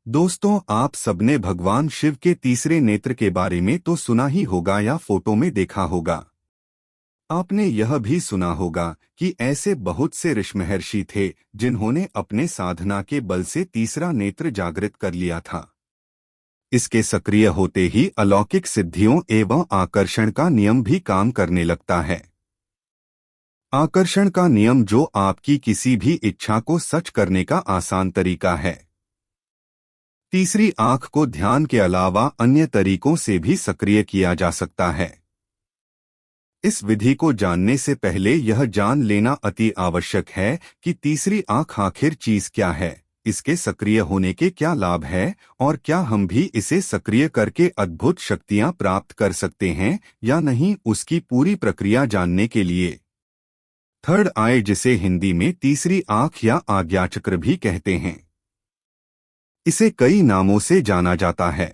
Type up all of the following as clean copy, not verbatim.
दोस्तों, आप सबने भगवान शिव के तीसरे नेत्र के बारे में तो सुना ही होगा या फोटो में देखा होगा। आपने यह भी सुना होगा कि ऐसे बहुत से ऋषि महर्षि थे जिन्होंने अपने साधना के बल से तीसरा नेत्र जागृत कर लिया था। इसके सक्रिय होते ही अलौकिक सिद्धियों एवं आकर्षण का नियम भी काम करने लगता है। आकर्षण का नियम जो आपकी किसी भी इच्छा को सच करने का आसान तरीका है। तीसरी आंख को ध्यान के अलावा अन्य तरीकों से भी सक्रिय किया जा सकता है। इस विधि को जानने से पहले यह जान लेना अति आवश्यक है कि तीसरी आंख आखिर चीज क्या है, इसके सक्रिय होने के क्या लाभ है और क्या हम भी इसे सक्रिय करके अद्भुत शक्तियां प्राप्त कर सकते हैं या नहीं। उसकी पूरी प्रक्रिया जानने के लिए थर्ड आई, जिसे हिंदी में तीसरी आंख या आज्ञाचक्र भी कहते हैं, इसे कई नामों से जाना जाता है।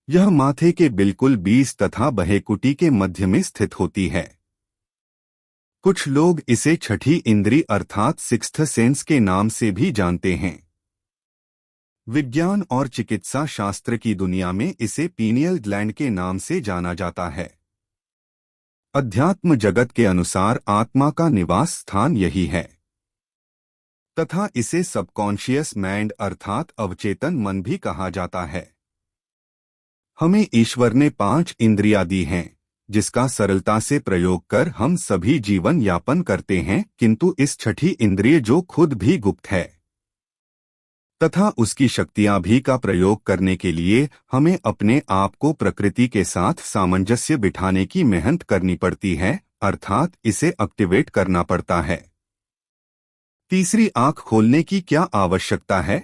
यह माथे के बिल्कुल बीच तथा बहेकुटी के मध्य में स्थित होती है। कुछ लोग इसे छठी इंद्री अर्थात सिक्स्थ सेंस के नाम से भी जानते हैं। विज्ञान और चिकित्सा शास्त्र की दुनिया में इसे पीनियल ग्लैंड के नाम से जाना जाता है। अध्यात्म जगत के अनुसार आत्मा का निवास स्थान यही है तथा इसे सबकॉन्शियस माइंड अर्थात अवचेतन मन भी कहा जाता है। हमें ईश्वर ने 5 इंद्रियां दी हैं, जिसका सरलता से प्रयोग कर हम सभी जीवन यापन करते हैं, किंतु इस छठी इंद्रिय जो खुद भी गुप्त है तथा उसकी शक्तियां भी का प्रयोग करने के लिए हमें अपने आप को प्रकृति के साथ सामंजस्य बिठाने की मेहनत करनी पड़ती है, अर्थात इसे एक्टिवेट करना पड़ता है। तीसरी आंख खोलने की क्या आवश्यकता है?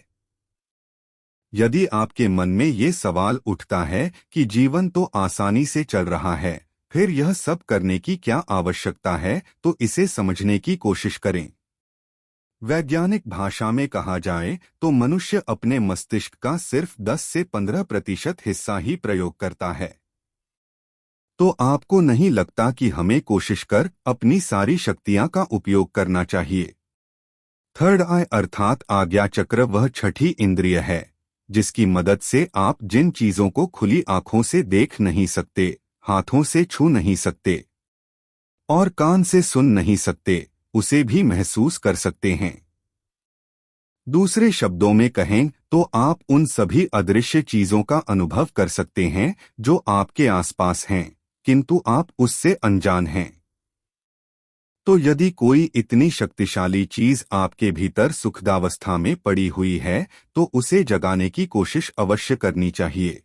यदि आपके मन में ये सवाल उठता है कि जीवन तो आसानी से चल रहा है, फिर यह सब करने की क्या आवश्यकता है, तो इसे समझने की कोशिश करें। वैज्ञानिक भाषा में कहा जाए तो मनुष्य अपने मस्तिष्क का सिर्फ 10 से 15% हिस्सा ही प्रयोग करता है। तो आपको नहीं लगता कि हमें कोशिश कर अपनी सारी शक्तियां का उपयोग करना चाहिए? थर्ड आई अर्थात आज्ञा चक्र वह छठी इंद्रिय है जिसकी मदद से आप जिन चीजों को खुली आंखों से देख नहीं सकते, हाथों से छू नहीं सकते और कान से सुन नहीं सकते, उसे भी महसूस कर सकते हैं। दूसरे शब्दों में कहें तो आप उन सभी अदृश्य चीजों का अनुभव कर सकते हैं जो आपके आसपास हैं, किंतु आप उससे अनजान हैं। तो यदि कोई इतनी शक्तिशाली चीज आपके भीतर सुखदावस्था में पड़ी हुई है तो उसे जगाने की कोशिश अवश्य करनी चाहिए।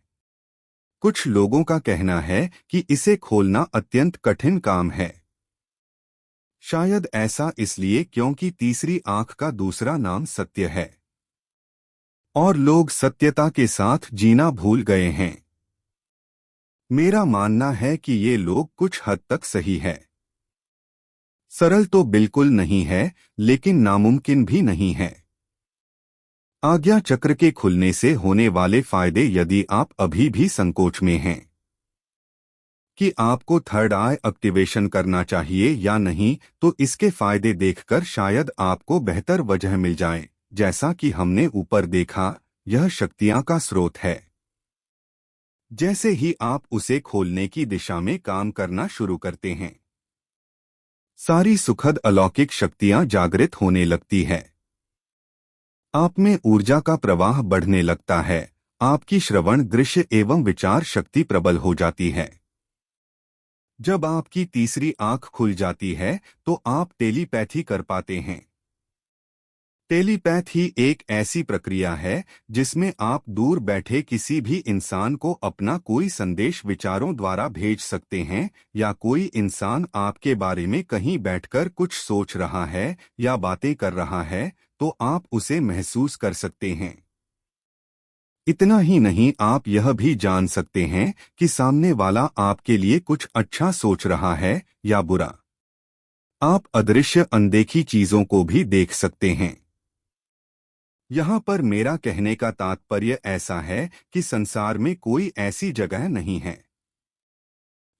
कुछ लोगों का कहना है कि इसे खोलना अत्यंत कठिन काम है। शायद ऐसा इसलिए क्योंकि तीसरी आंख का दूसरा नाम सत्य है और लोग सत्यता के साथ जीना भूल गए हैं। मेरा मानना है कि ये लोग कुछ हद तक सही है। सरल तो बिल्कुल नहीं है, लेकिन नामुमकिन भी नहीं है। आज्ञा चक्र के खुलने से होने वाले फायदे, यदि आप अभी भी संकोच में हैं कि आपको थर्ड आई एक्टिवेशन करना चाहिए या नहीं, तो इसके फायदे देखकर शायद आपको बेहतर वजह मिल जाए। जैसा कि हमने ऊपर देखा, यह शक्तियां का स्रोत है। जैसे ही आप उसे खोलने की दिशा में काम करना शुरू करते हैं, सारी सुखद अलौकिक शक्तियां जागृत होने लगती है। आप में ऊर्जा का प्रवाह बढ़ने लगता है। आपकी श्रवण, दृश्य एवं विचार शक्ति प्रबल हो जाती है। जब आपकी तीसरी आंख खुल जाती है तो आप टेलीपैथी कर पाते हैं। टेलीपैथी एक ऐसी प्रक्रिया है जिसमें आप दूर बैठे किसी भी इंसान को अपना कोई संदेश विचारों द्वारा भेज सकते हैं, या कोई इंसान आपके बारे में कहीं बैठकर कुछ सोच रहा है या बातें कर रहा है तो आप उसे महसूस कर सकते हैं। इतना ही नहीं, आप यह भी जान सकते हैं कि सामने वाला आपके लिए कुछ अच्छा सोच रहा है या बुरा। आप अदृश्य अनदेखी चीजों को भी देख सकते हैं। यहाँ पर मेरा कहने का तात्पर्य ऐसा है कि संसार में कोई ऐसी जगह नहीं है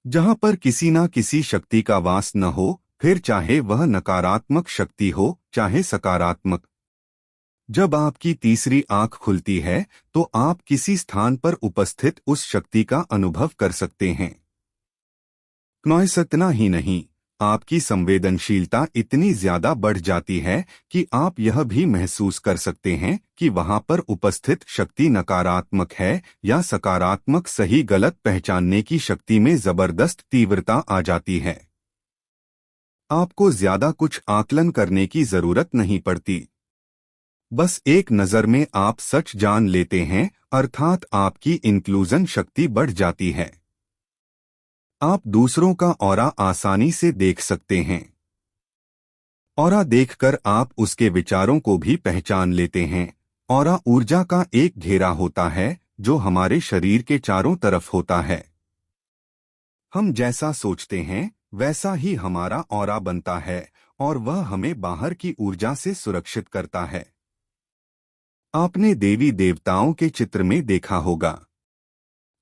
जहाँ पर किसी ना किसी शक्ति का वास न हो, फिर चाहे वह नकारात्मक शक्ति हो चाहे सकारात्मक। जब आपकी तीसरी आंख खुलती है तो आप किसी स्थान पर उपस्थित उस शक्ति का अनुभव कर सकते हैं। नॉइस इतना ही नहीं, आपकी संवेदनशीलता इतनी ज्यादा बढ़ जाती है कि आप यह भी महसूस कर सकते हैं कि वहां पर उपस्थित शक्ति नकारात्मक है या सकारात्मक। सही गलत पहचानने की शक्ति में जबरदस्त तीव्रता आ जाती है। आपको ज्यादा कुछ आकलन करने की जरूरत नहीं पड़ती। बस एक नजर में आप सच जान लेते हैं, अर्थात आपकी इंक्लूजन शक्ति बढ़ जाती है। आप दूसरों का ऑरा आसानी से देख सकते हैं। ऑरा देखकर आप उसके विचारों को भी पहचान लेते हैं। ऑरा ऊर्जा का एक घेरा होता है जो हमारे शरीर के चारों तरफ होता है। हम जैसा सोचते हैं वैसा ही हमारा ऑरा बनता है और वह हमें बाहर की ऊर्जा से सुरक्षित करता है। आपने देवी देवताओं के चित्र में देखा होगा,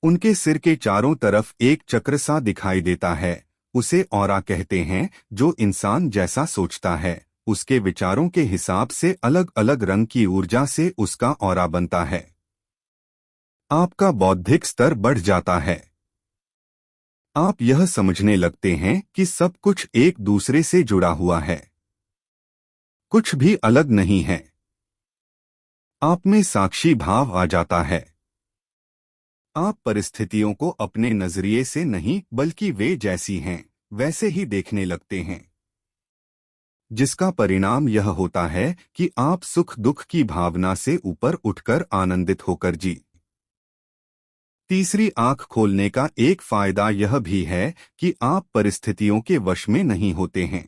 उनके सिर के चारों तरफ एक चक्र सा दिखाई देता है। उसे ऑरा कहते हैं। जो इंसान जैसा सोचता है उसके विचारों के हिसाब से अलग अलग रंग की ऊर्जा से उसका ऑरा बनता है। आपका बौद्धिक स्तर बढ़ जाता है। आप यह समझने लगते हैं कि सब कुछ एक दूसरे से जुड़ा हुआ है, कुछ भी अलग नहीं है। आप में साक्षी भाव आ जाता है। आप परिस्थितियों को अपने नजरिए से नहीं बल्कि वे जैसी हैं वैसे ही देखने लगते हैं, जिसका परिणाम यह होता है कि आप सुख दुख की भावना से ऊपर उठकर आनंदित होकर जी। तीसरी आंख खोलने का एक फायदा यह भी है कि आप परिस्थितियों के वश में नहीं होते हैं।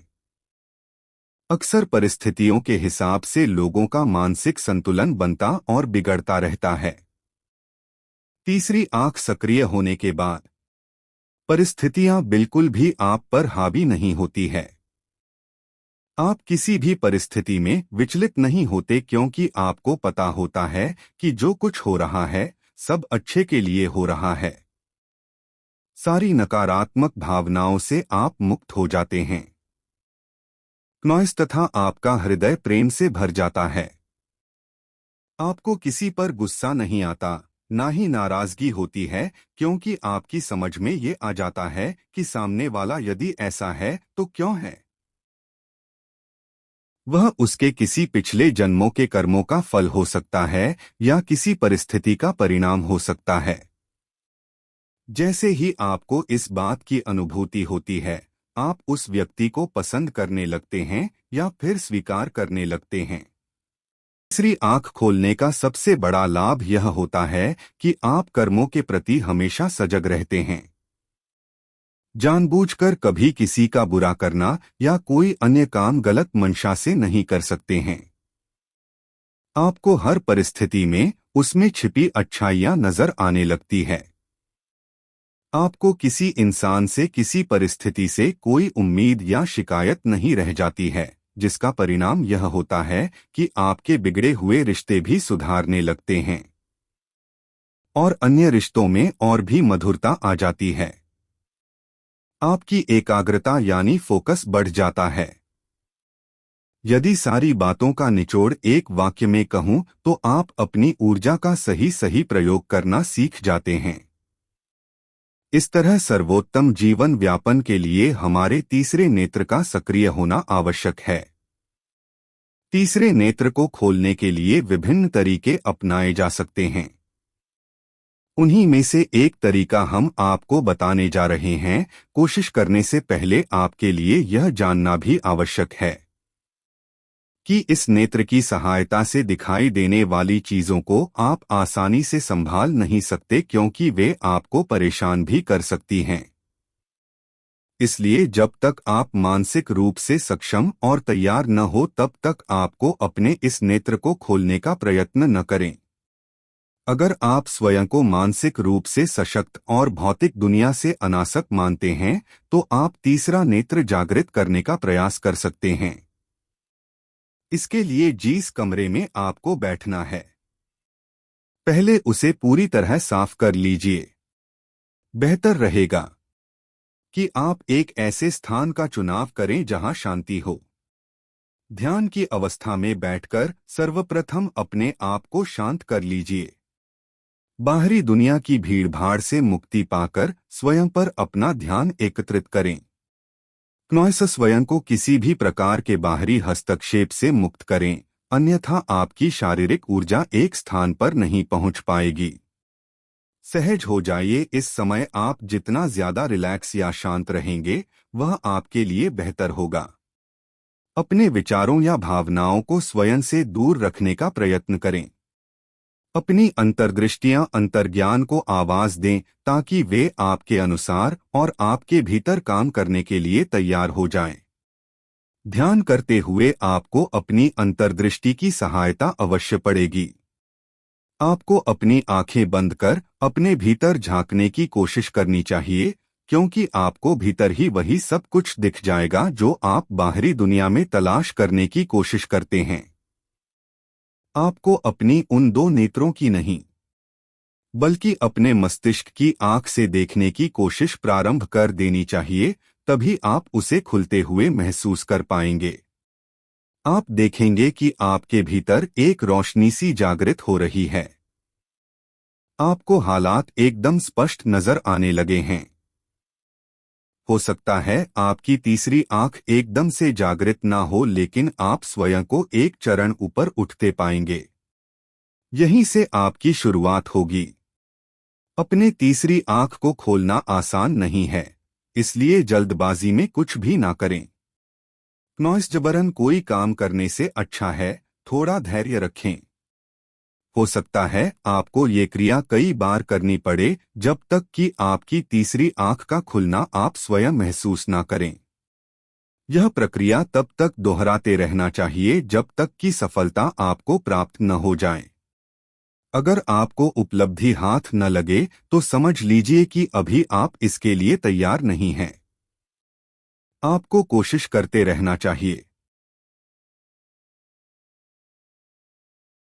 अक्सर परिस्थितियों के हिसाब से लोगों का मानसिक संतुलन बनता और बिगड़ता रहता है। तीसरी आंख सक्रिय होने के बाद परिस्थितियां बिल्कुल भी आप पर हावी नहीं होती है। आप किसी भी परिस्थिति में विचलित नहीं होते क्योंकि आपको पता होता है कि जो कुछ हो रहा है सब अच्छे के लिए हो रहा है। सारी नकारात्मक भावनाओं से आप मुक्त हो जाते हैं। नॉइस तथा आपका हृदय प्रेम से भर जाता है। आपको किसी पर गुस्सा नहीं आता, ना ही नाराजगी होती है, क्योंकि आपकी समझ में ये आ जाता है कि सामने वाला यदि ऐसा है तो क्यों है। वह उसके किसी पिछले जन्मों के कर्मों का फल हो सकता है या किसी परिस्थिति का परिणाम हो सकता है। जैसे ही आपको इस बात की अनुभूति होती है आप उस व्यक्ति को पसंद करने लगते हैं या फिर स्वीकार करने लगते हैं। तीसरी आंख खोलने का सबसे बड़ा लाभ यह होता है कि आप कर्मों के प्रति हमेशा सजग रहते हैं। जानबूझकर कभी किसी का बुरा करना या कोई अन्य काम गलत मंशा से नहीं कर सकते हैं। आपको हर परिस्थिति में उसमें छिपी अच्छाइयां नजर आने लगती है। आपको किसी इंसान से किसी परिस्थिति से कोई उम्मीद या शिकायत नहीं रह जाती है, जिसका परिणाम यह होता है कि आपके बिगड़े हुए रिश्ते भी सुधारने लगते हैं और अन्य रिश्तों में और भी मधुरता आ जाती है। आपकी एकाग्रता यानी फोकस बढ़ जाता है। यदि सारी बातों का निचोड़ एक वाक्य में कहूं तो आप अपनी ऊर्जा का सही सही प्रयोग करना सीख जाते हैं। इस तरह सर्वोत्तम जीवन व्यापन के लिए हमारे तीसरे नेत्र का सक्रिय होना आवश्यक है। तीसरे नेत्र को खोलने के लिए विभिन्न तरीके अपनाए जा सकते हैं। उन्हीं में से एक तरीका हम आपको बताने जा रहे हैं। कोशिश करने से पहले आपके लिए यह जानना भी आवश्यक है कि इस नेत्र की सहायता से दिखाई देने वाली चीजों को आप आसानी से संभाल नहीं सकते, क्योंकि वे आपको परेशान भी कर सकती हैं। इसलिए जब तक आप मानसिक रूप से सक्षम और तैयार न हो तब तक आपको अपने इस नेत्र को खोलने का प्रयत्न न करें। अगर आप स्वयं को मानसिक रूप से सशक्त और भौतिक दुनिया से अनासक्त मानते हैं तो आप तीसरा नेत्र जागृत करने का प्रयास कर सकते हैं। इसके लिए जिस कमरे में आपको बैठना है पहले उसे पूरी तरह साफ कर लीजिए। बेहतर रहेगा कि आप एक ऐसे स्थान का चुनाव करें जहां शांति हो, ध्यान की अवस्था में बैठकर सर्वप्रथम अपने आप को शांत कर लीजिए। बाहरी दुनिया की भीड़भाड़ से मुक्ति पाकर स्वयं पर अपना ध्यान एकत्रित करें। स्वयं को किसी भी प्रकार के बाहरी हस्तक्षेप से मुक्त करें, अन्यथा आपकी शारीरिक ऊर्जा एक स्थान पर नहीं पहुंच पाएगी। सहज हो जाइए। इस समय आप जितना ज्यादा रिलैक्स या शांत रहेंगे, वह आपके लिए बेहतर होगा। अपने विचारों या भावनाओं को स्वयं से दूर रखने का प्रयत्न करें। अपनी अंतर्दृष्टियां अंतर्ज्ञान को आवाज दें ताकि वे आपके अनुसार और आपके भीतर काम करने के लिए तैयार हो जाएं। ध्यान करते हुए आपको अपनी अंतर्दृष्टि की सहायता अवश्य पड़ेगी। आपको अपनी आंखें बंद कर अपने भीतर झांकने की कोशिश करनी चाहिए, क्योंकि आपको भीतर ही वही सब कुछ दिख जाएगा जो आप बाहरी दुनिया में तलाश करने की कोशिश करते हैं। आपको अपनी उन दो नेत्रों की नहीं, बल्कि अपने मस्तिष्क की आंख से देखने की कोशिश प्रारंभ कर देनी चाहिए। तभी आप उसे खुलते हुए महसूस कर पाएंगे। आप देखेंगे कि आपके भीतर एक रोशनी सी जागृत हो रही है। आपको हालात एकदम स्पष्ट नजर आने लगे हैं। हो सकता है आपकी तीसरी आंख एकदम से जागृत ना हो, लेकिन आप स्वयं को एक चरण ऊपर उठते पाएंगे। यहीं से आपकी शुरुआत होगी। अपने तीसरी आंख को खोलना आसान नहीं है, इसलिए जल्दबाजी में कुछ भी ना करें। जबरन कोई काम करने से अच्छा है थोड़ा धैर्य रखें। हो सकता है आपको ये क्रिया कई बार करनी पड़े जब तक कि आपकी तीसरी आंख का खुलना आप स्वयं महसूस ना करें। यह प्रक्रिया तब तक दोहराते रहना चाहिए जब तक कि सफलता आपको प्राप्त न हो जाए। अगर आपको उपलब्धि हाथ न लगे तो समझ लीजिए कि अभी आप इसके लिए तैयार नहीं हैं। आपको कोशिश करते रहना चाहिए।